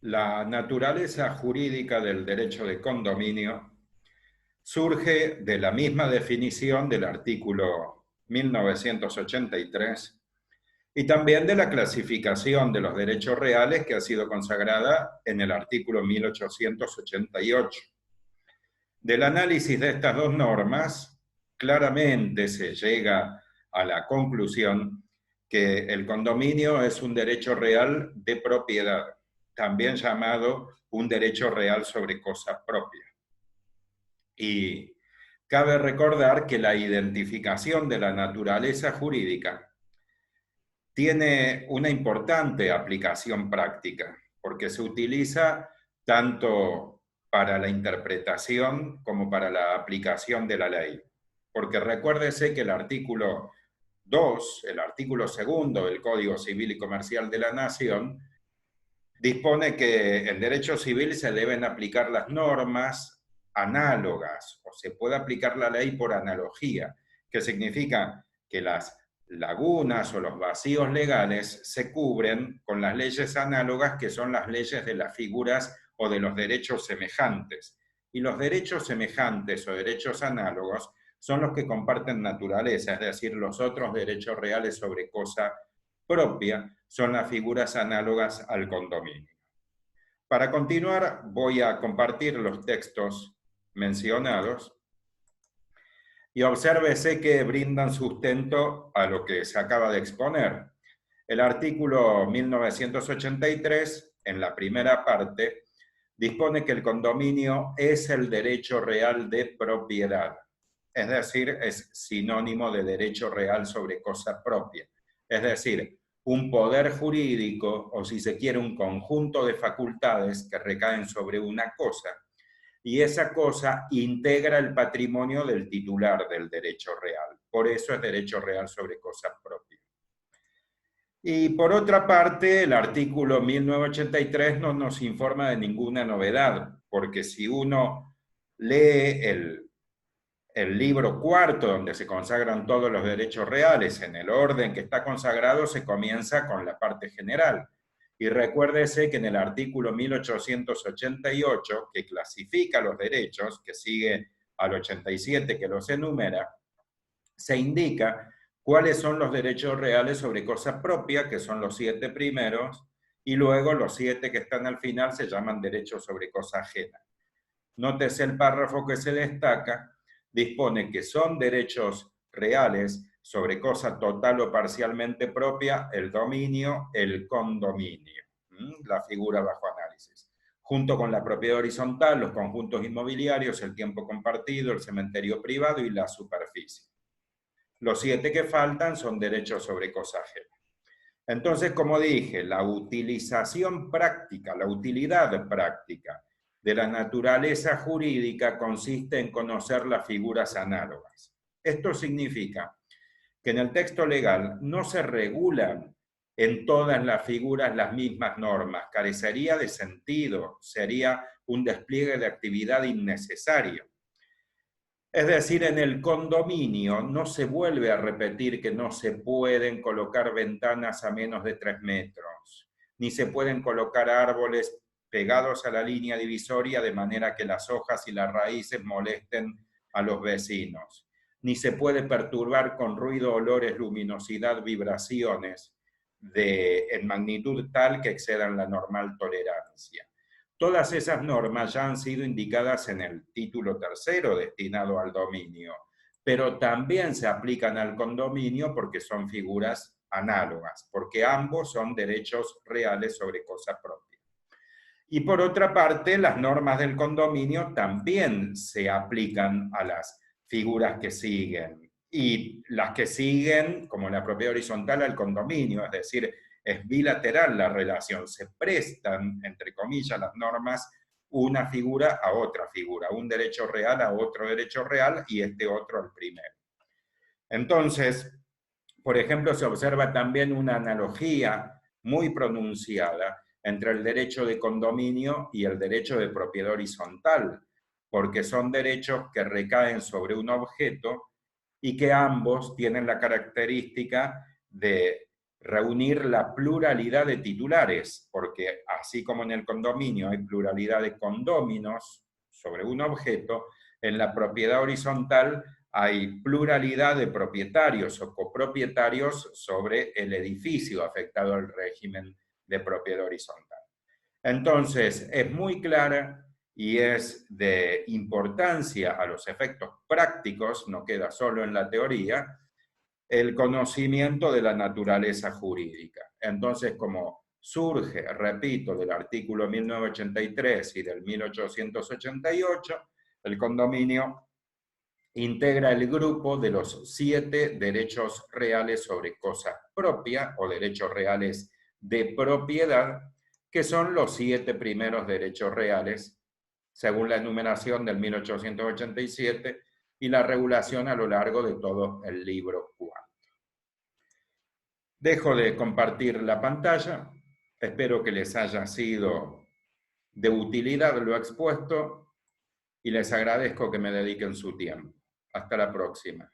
La naturaleza jurídica del derecho de condominio surge de la misma definición del artículo 1983 y también de la clasificación de los derechos reales que ha sido consagrada en el artículo 1888. Del análisis de estas dos normas, claramente se llega a la conclusión que el condominio es un derecho real de propiedad, también llamado un derecho real sobre cosa propia. Y cabe recordar que la identificación de la naturaleza jurídica tiene una importante aplicación práctica, porque se utiliza tanto para la interpretación como para la aplicación de la ley. Porque recuérdese que el artículo 2, el artículo segundo del Código Civil y Comercial de la Nación, dispone que en derecho civil se deben aplicar las normas análogas, o se puede aplicar la ley por analogía, que significa que las lagunas o los vacíos legales se cubren con las leyes análogas, que son las leyes de las figuras o de los derechos semejantes. Y los derechos semejantes o derechos análogos son los que comparten naturaleza, es decir, los otros derechos reales sobre cosa propia son las figuras análogas al condominio. Para continuar, voy a compartir los textos mencionados y obsérvese que brindan sustento a lo que se acaba de exponer. El artículo 1983, en la primera parte, dispone que el condominio es el derecho real de propiedad, es decir, es sinónimo de derecho real sobre cosa propia, es decir, un poder jurídico, o si se quiere, un conjunto de facultades que recaen sobre una cosa, y esa cosa integra el patrimonio del titular del derecho real. Por eso es derecho real sobre cosa propia. Y por otra parte, el artículo 1983 no nos informa de ninguna novedad, porque si uno lee el libro cuarto, donde se consagran todos los derechos reales, en el orden que está consagrado, se comienza con la parte general. Y recuérdese que en el artículo 1888, que clasifica los derechos, que sigue al 87 que los enumera, se indica cuáles son los derechos reales sobre cosa propia, que son los 7 primeros, y luego los 7 que están al final se llaman derechos sobre cosa ajena. Nótese el párrafo que se destaca, dispone que son derechos reales sobre cosa total o parcialmente propia, el dominio, el condominio, la figura bajo análisis, junto con la propiedad horizontal, los conjuntos inmobiliarios, el tiempo compartido, el cementerio privado y la superficie. Los 7 que faltan son derechos sobre cosa ajena. Entonces, como dije, la utilización práctica, la utilidad práctica de la naturaleza jurídica consiste en conocer las figuras análogas. Esto significa que en el texto legal no se regulan en todas las figuras las mismas normas, carecería de sentido, sería un despliegue de actividad innecesario. Es decir, en el condominio no se vuelve a repetir que no se pueden colocar ventanas a menos de 3 metros, ni se pueden colocar árboles pegados a la línea divisoria de manera que las hojas y las raíces molesten a los vecinos, ni se puede perturbar con ruido, olores, luminosidad, vibraciones en magnitud tal que excedan la normal tolerancia. Todas esas normas ya han sido indicadas en el título tercero destinado al dominio, pero también se aplican al condominio porque son figuras análogas, porque ambos son derechos reales sobre cosa propia. Y por otra parte, las normas del condominio también se aplican a las figuras que siguen, y las que siguen, como la propiedad horizontal, al condominio, es decir, es bilateral la relación, se prestan, entre comillas, las normas, una figura a otra figura, un derecho real a otro derecho real y este otro al primero. Entonces, por ejemplo, se observa también una analogía muy pronunciada entre el derecho de condominio y el derecho de propiedad horizontal, porque son derechos que recaen sobre un objeto y que ambos tienen la característica de reunir la pluralidad de titulares, porque así como en el condominio hay pluralidad de condóminos sobre un objeto, en la propiedad horizontal hay pluralidad de propietarios o copropietarios sobre el edificio afectado al régimen de propiedad horizontal. Entonces, es muy clara y es de importancia a los efectos prácticos, no queda solo en la teoría, el conocimiento de la naturaleza jurídica. Entonces, como surge, repito, del artículo 1983 y del 1888, el condominio integra el grupo de los 7 derechos reales sobre cosa propia o derechos reales de propiedad, que son los 7 primeros derechos reales, según la enumeración del 1887 y la regulación a lo largo de todo el libro cuarto. Dejo de compartir la pantalla, espero que les haya sido de utilidad lo expuesto y les agradezco que me dediquen su tiempo. Hasta la próxima.